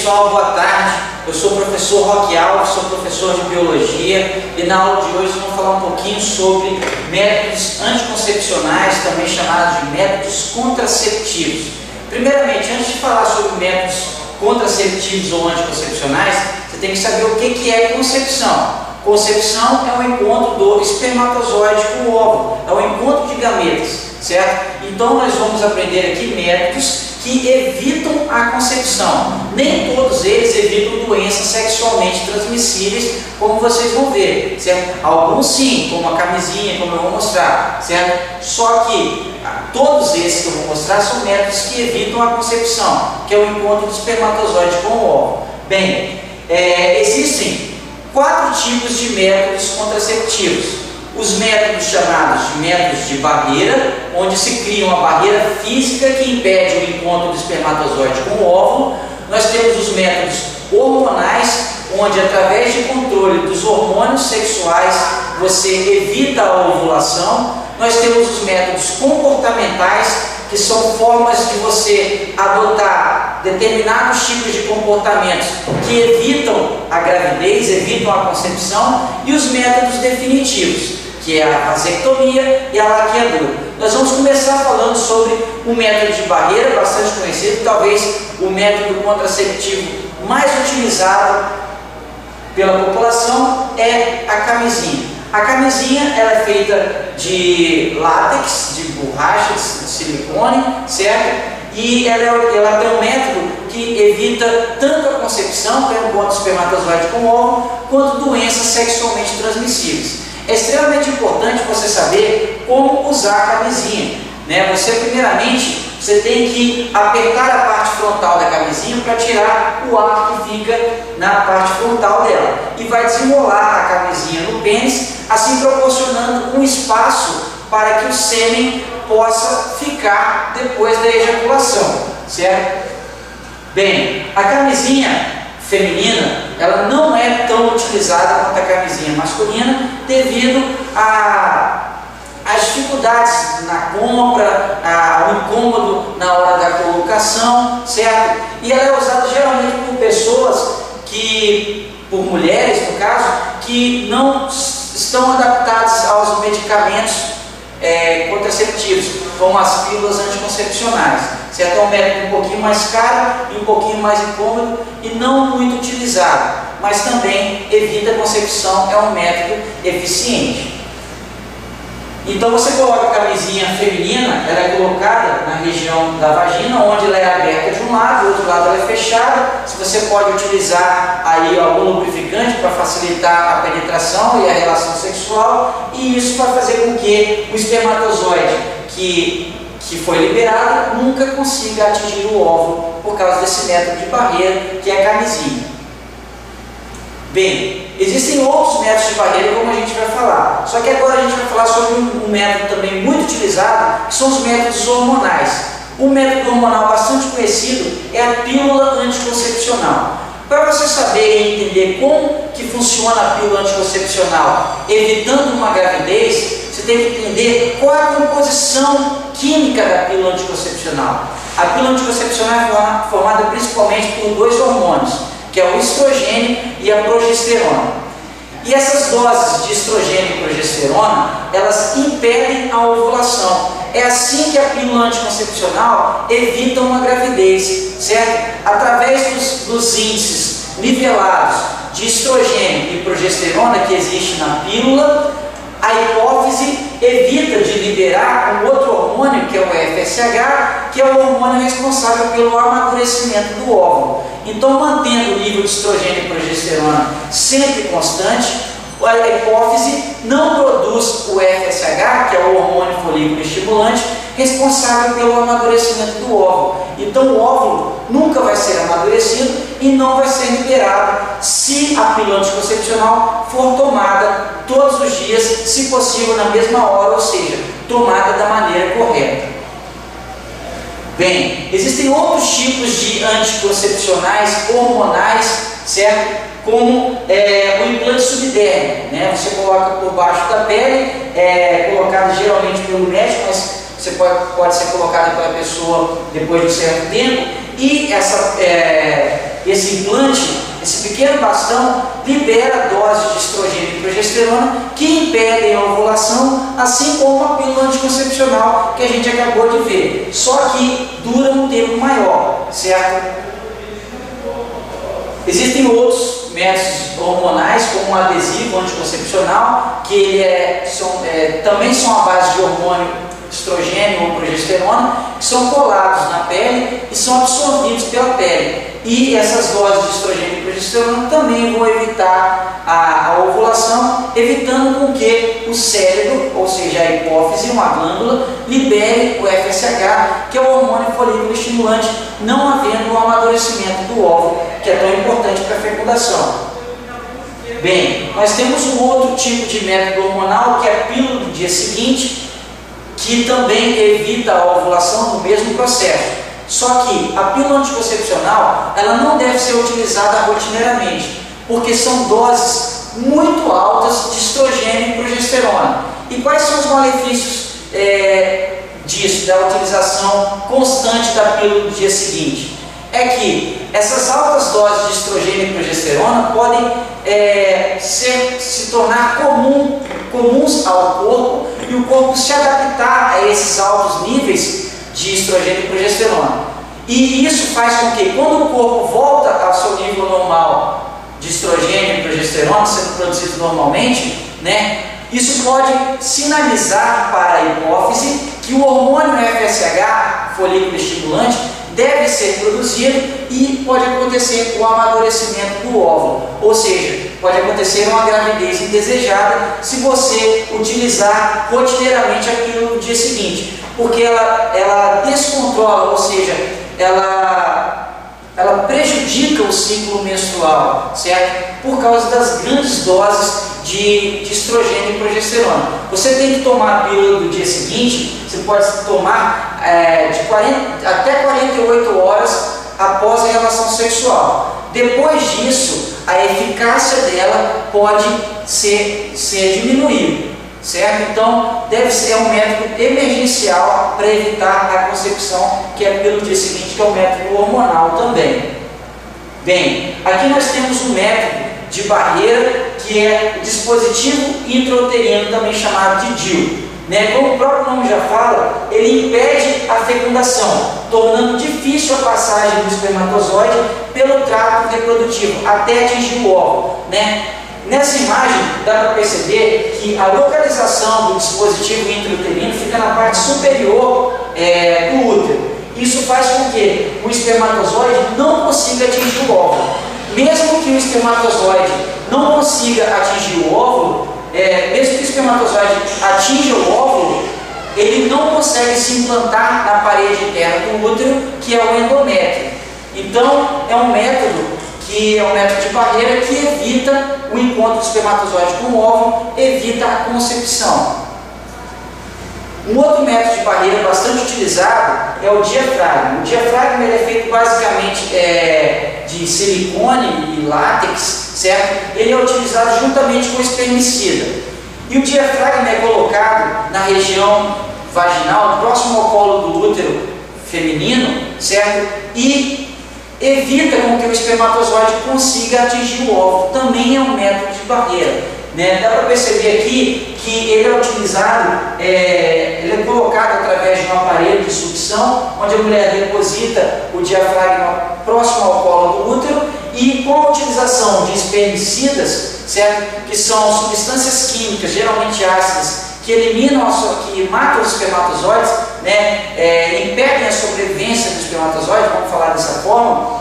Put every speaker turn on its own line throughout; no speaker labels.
pessoal, boa tarde. Eu sou o professor Roque Alves, sou professor de Biologia e na aula de hoje vamos falar um pouquinho sobre métodos anticoncepcionais, também chamados de métodos contraceptivos. Primeiramente, antes de falar sobre métodos contraceptivos ou anticoncepcionais, você tem que saber o que é concepção. Concepção é o encontro do espermatozoide com o óvulo, é o encontro de gametas, certo? Então nós vamos aprender aqui métodos que evitam a concepção. Nem todos eles evitam doenças sexualmente transmissíveis, como vocês vão ver, certo? Alguns sim, como a camisinha, como eu vou mostrar, certo? Só que todos esses que eu vou mostrar são métodos que evitam a concepção, que é o encontro do espermatozoide com o óvulo. Bem, existem 4 tipos de métodos contraceptivos. Os métodos chamados de métodos de barreira, onde se cria uma barreira física que impede o encontro do espermatozoide com o óvulo. Nós temos os métodos hormonais, onde através de controle dos hormônios sexuais você evita a ovulação. Nós temos os métodos comportamentais, que são formas de você adotar determinados tipos de comportamentos que evitam a gravidez, evitam a concepção, e os métodos definitivos, que é a vasectomia e a laqueadura. Nós vamos começar falando sobre o método de barreira, bastante conhecido, talvez o método contraceptivo mais utilizado pela população é a camisinha. A camisinha ela é feita de látex, de borracha, de silicone, certo? E ela tem um método que evita tanto a concepção, que é o encontro do espermatozoide com o óvulo, quanto doenças sexualmente transmissíveis. É extremamente importante você saber como usar a camisinha, né? Primeiramente, você tem que apertar a parte frontal da camisinha para tirar o ar que fica na parte frontal dela. E vai desenrolar a camisinha no pênis, assim proporcionando um espaço para que o sêmen possa ficar depois da ejaculação, certo? Bem, a camisinha feminina, ela não é tão utilizada quanto a camisinha masculina devido às dificuldades na compra, ao incômodo na hora da colocação, certo? E ela é usada geralmente por pessoas por mulheres no caso, que não estão adaptadas aos medicamentos contraceptivos, como as pílulas anticoncepcionais, certo? É um método um pouquinho mais caro e um pouquinho mais incômodo e não muito utilizado, mas também evita a concepção, é um método eficiente. Então você coloca a camisinha feminina, ela é colocada na região da vagina, onde ela é aberta de um lado, do outro lado ela é fechada. Se você pode utilizar aí algum lubrificante para facilitar a penetração e a relação sexual, e isso vai fazer com que o espermatozoide que foi liberado nunca consiga atingir o óvulo por causa desse método de barreira que é a camisinha. Bem, existem outros métodos de barreira, como a gente vai falar. Só que agora a gente vai falar sobre um método também muito utilizado, que são os métodos hormonais. Um método hormonal bastante conhecido é a pílula anticoncepcional. Para você saber e entender como que funciona a pílula anticoncepcional, evitando uma gravidez, você tem que entender qual é a composição química da pílula anticoncepcional. A pílula anticoncepcional é formada principalmente por 2 hormônios, que é o estrogênio e a progesterona. E essas doses de estrogênio e progesterona, elas impedem a ovulação. É assim que a pílula anticoncepcional evita uma gravidez, certo? Através dos índices nivelados de estrogênio e progesterona que existe na pílula, a hipófise evita de liberar um outro hormônio, que é o FSH, que é o hormônio responsável pelo amadurecimento do óvulo. Então, mantendo o nível de estrogênio e progesterona sempre constante, a hipófise não produz o FSH, que é o hormônio folículo estimulante, responsável pelo amadurecimento do óvulo. Então, o óvulo nunca vai ser amadurecido e não vai ser liberado se a pílula anticoncepcional for tomada todos os dias, se possível na mesma hora, ou seja, tomada da maneira correta. Bem, existem outros tipos de anticoncepcionais hormonais, certo? Como o implante subdérmico, né? Você coloca por baixo da pele, colocado geralmente pelo médico, mas você pode ser colocado pela pessoa depois de um certo tempo, e esse implante, esse pequeno bastão, libera doses de estrogênio e progesterona que impedem a ovulação, assim como a pílula anticoncepcional que a gente acabou de ver, só que dura um tempo maior, certo? Existem outros métodos hormonais, como o adesivo anticoncepcional, que também são à base de hormônio estrogênio ou progesterona, que são colados na pele e são absorvidos pela pele. E essas doses de estrogênio e progesterona também vão evitar a ovulação, evitando com que o cérebro, ou seja, a hipófise, uma glândula, libere o FSH, que é o hormônio folículo estimulante, não havendo o amadurecimento do óvulo, que é tão importante para a fecundação. Bem, nós temos um outro tipo de método hormonal, que é a pílula do dia seguinte, que também evita a ovulação no mesmo processo. Só que a pílula anticoncepcional, ela não deve ser utilizada rotineiramente, porque são doses muito altas de estrogênio e progesterona. E quais são os malefícios disso, da utilização constante da pílula do dia seguinte? É que essas altas doses de estrogênio e progesterona podem se tornar comuns ao corpo e o corpo se adaptar a esses altos níveis de estrogênio e progesterona. E isso faz com que, quando o corpo volta ao seu nível normal de estrogênio e progesterona, sendo produzido normalmente, isso pode sinalizar para a hipófise que o hormônio FSH, folículo estimulante, deve ser produzido e pode acontecer o amadurecimento do óvulo, ou seja, pode acontecer uma gravidez indesejada se você utilizar rotineiramente a pílula no dia seguinte, porque ela descontrola, ou seja, ela prejudica o ciclo menstrual, certo? Por causa das grandes doses de estrogênio e progesterona. Você tem que tomar a pílula do dia seguinte, você pode tomar até 48 horas após a relação sexual. Depois disso, a eficácia dela pode ser diminuída, certo? Então, é um método emergencial para evitar a concepção, que é pelo dia seguinte, que é o método hormonal também. Bem, aqui nós temos um método de barreira, que é o dispositivo intrauterino, também chamado de DIU. Como o próprio nome já fala, ele impede a fecundação, tornando difícil a passagem do espermatozoide pelo trato reprodutivo, até atingir o óvulo. Nessa imagem dá para perceber que a localização do dispositivo intrauterino fica na parte superior do útero. Isso faz com que o espermatozoide não consiga atingir o óvulo. Mesmo que o espermatozoide não consiga atingir o óvulo, mesmo que o espermatozoide atinja o óvulo, ele não consegue se implantar na parede interna do útero, que é o endométrio. Então, é um método de barreira que evita o encontro do espermatozoide com o óvulo, evita a concepção. Um outro método de barreira bastante utilizado é o diafragma. O diafragma ele é feito basicamente de silicone e látex, certo? Ele é utilizado juntamente com o espermicida. E o diafragma é colocado na região vaginal, próximo ao colo do útero feminino, certo? E evita com que o espermatozoide consiga atingir o óvulo. Também é um método de barreira. Dá para perceber aqui que ele é utilizado, ele é colocado através de um aparelho de sucção, onde a mulher deposita o diafragma próximo ao colo do útero, e com a utilização de espermicidas, certo? Que são substâncias químicas, geralmente ácidas, que eliminam, que matam os espermatozoides, impedem a sobrevivência do espermatozoide, vamos falar dessa forma,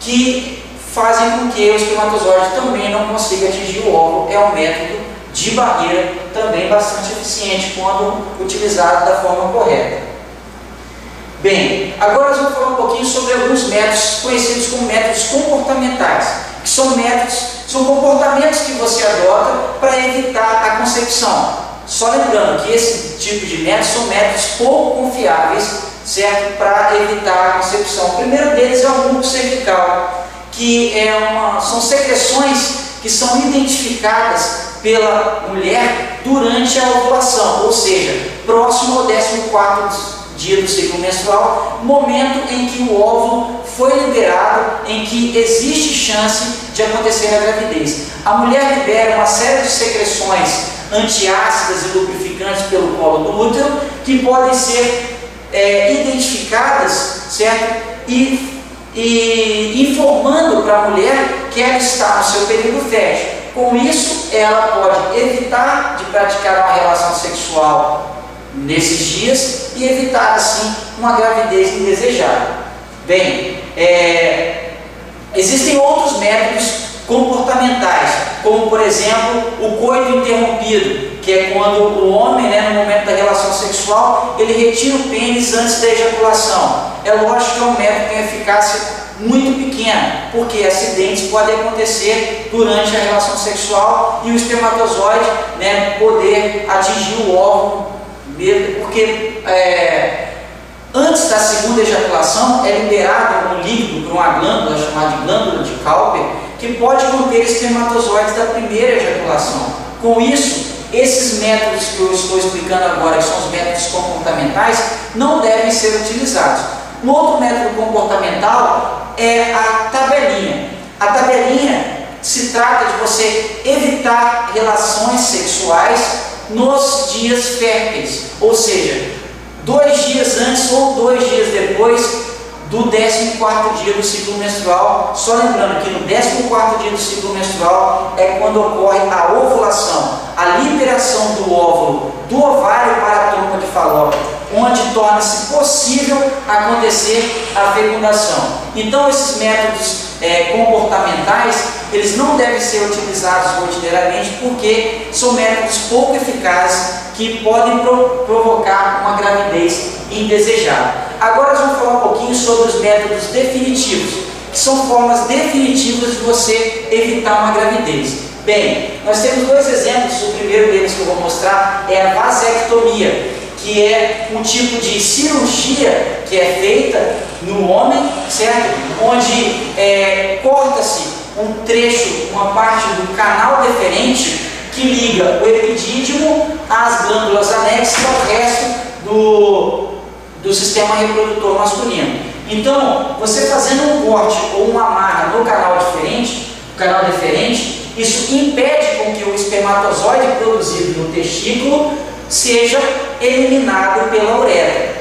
que fazem com que o espermatozoide também não consiga atingir o óvulo. É um método de barreira também bastante eficiente quando utilizado da forma correta. Bem, agora nós vamos falar um pouquinho sobre alguns métodos conhecidos como métodos comportamentais, que são comportamentos que você adota para evitar a concepção. Só lembrando que esse tipo de métodos são métodos pouco confiáveis, certo? Para evitar a concepção. O primeiro deles é o bulbo cervical, que são secreções que são identificadas pela mulher durante a ovulação, ou seja, próximo ao dia do ciclo menstrual, momento em que o óvulo foi liberado, em que existe chance de acontecer a gravidez. A mulher libera uma série de secreções antiácidas e lubrificantes pelo colo do útero, que podem ser identificadas, certo? E informando para a mulher que ela está no seu período fértil. Com isso, ela pode evitar de praticar uma relação sexual nesses dias e evitar, assim, uma gravidez indesejada. Bem, existem outros métodos comportamentais, como, por exemplo, o coito interrompido, que é quando o homem, no momento da relação sexual, ele retira o pênis antes da ejaculação. É lógico que é um método que tem eficácia muito pequena, porque acidentes podem acontecer durante a relação sexual e o espermatozoide poder atingir o óvulo, porque antes da segunda ejaculação é liberado um líquido para uma glândula chamada de glândula de Cowper, que pode conter espermatozoides da primeira ejaculação. Com isso, esses métodos que eu estou explicando agora, que são os métodos comportamentais, não devem ser utilizados. Um outro método comportamental é a tabelinha. A tabelinha se trata de você evitar relações sexuais nos dias férteis, ou seja, 2 dias antes ou 2 dias depois do 14º dia do ciclo menstrual. Só lembrando que no 14º dia do ciclo menstrual é quando ocorre a ovulação, a liberação do óvulo do ovário para a trompa de Falópio, onde torna-se possível acontecer a fecundação. Então, esses métodos comportamentais, eles não devem ser utilizados rotineiramente, porque são métodos pouco eficazes que podem provocar uma gravidez indesejada. Agora nós vamos falar um pouquinho sobre os métodos definitivos, que são formas definitivas de você evitar uma gravidez. Bem, nós temos 2 exemplos. O primeiro deles que eu vou mostrar é a vasectomia, que é um tipo de cirurgia que é feita no homem, certo? Onde corta-se um trecho, uma parte do canal deferente que liga o epidídimo às glândulas anexas ao resto do sistema reprodutor masculino. Então, você fazendo um corte ou uma amarra no canal deferente, isso impede com que o espermatozoide produzido no testículo seja eliminado pela uretra.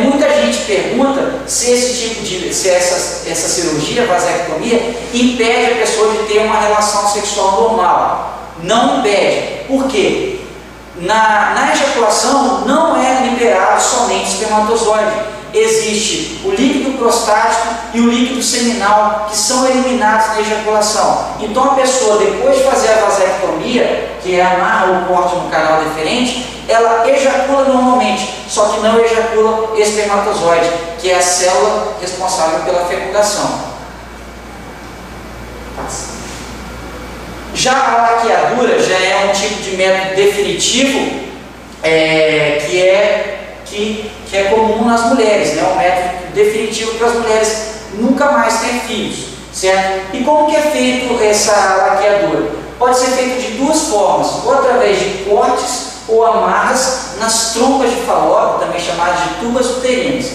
Muita gente pergunta se essa cirurgia, vasectomia, impede a pessoa de ter uma relação sexual normal. Não impede. Por quê? Na ejaculação não é liberado somente espermatozoide. Existe o líquido prostático e o líquido seminal, que são eliminados na ejaculação. Então a pessoa, depois de fazer a vasectomia, que é amarra o corte no canal deferente, ela ejacula normalmente, só que não ejacula espermatozoide, que é a célula responsável pela fecundação. Já a laqueadura já é um tipo de método definitivo que é comum nas mulheres, um método definitivo para as mulheres nunca mais ter filhos, certo? E como que é feito essa laqueadura? Pode ser feito de 2 formas, ou através de cortes ou amarras nas trompas de Falópio, também chamadas de tubas uterinas.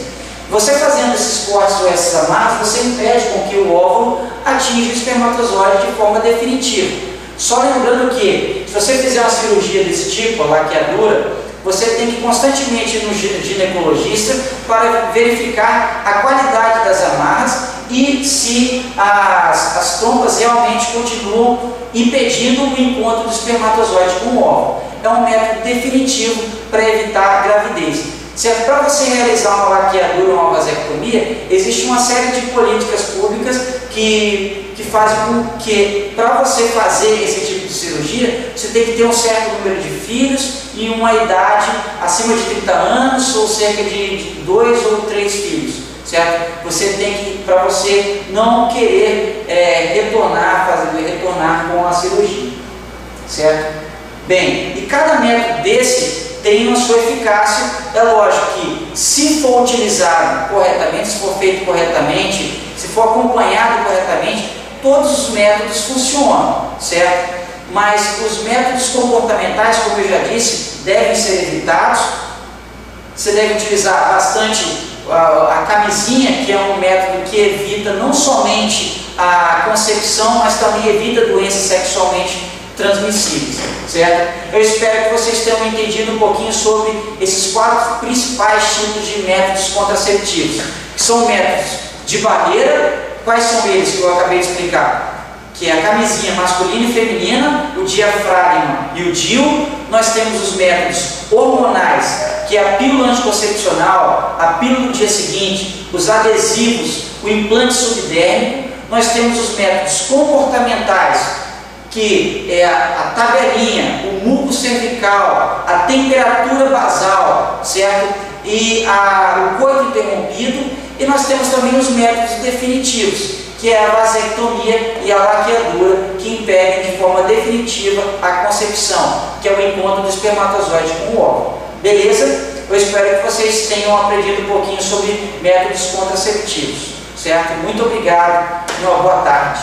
Você fazendo esses cortes ou essas amarras, você impede com que o óvulo atinja o espermatozoide de forma definitiva. Só lembrando que, se você fizer uma cirurgia desse tipo, a laqueadura, você tem que constantemente ir no ginecologista para verificar a qualidade das amarras e se as trompas realmente continuam impedindo o encontro do espermatozoide com o óvulo. É um método definitivo para evitar a gravidez. Certo? Para você realizar uma laqueadura ou uma vasectomia, existe uma série de políticas públicas que fazem com que, para você fazer esse tipo de cirurgia, você tem que ter um certo número de filhos e uma idade acima de 30 anos ou cerca de 2 ou 3 filhos, certo? Você tem que, para você não querer retornar com a cirurgia, certo? Bem, e cada método desse tem a sua eficácia. É lógico que, se for utilizado corretamente, se for feito corretamente, se for acompanhado corretamente, todos os métodos funcionam, certo? Mas os métodos comportamentais, como eu já disse, devem ser evitados, Você deve utilizar bastante a camisinha, que é um método que evita não somente a concepção, mas também evita doenças sexualmente transmissíveis, certo? Eu espero que vocês tenham entendido um pouquinho sobre esses 4 principais tipos de métodos contraceptivos, que são métodos de barreira. Quais são eles que eu acabei de explicar? Que é a camisinha masculina e feminina, o diafragma e o DIU. Nós temos os métodos hormonais, que é a pílula anticoncepcional, a pílula do dia seguinte, os adesivos, o implante subdérmico. Nós temos os métodos comportamentais, que é a tabelinha, o muco cervical, a temperatura basal, certo? E o coito interrompido. E nós temos também os métodos definitivos, que é a vasectomia e a laqueadura, que impedem de forma definitiva a concepção, que é o encontro do espermatozoide com o óvulo. Beleza? Eu espero que vocês tenham aprendido um pouquinho sobre métodos contraceptivos, certo? Muito obrigado e uma boa tarde.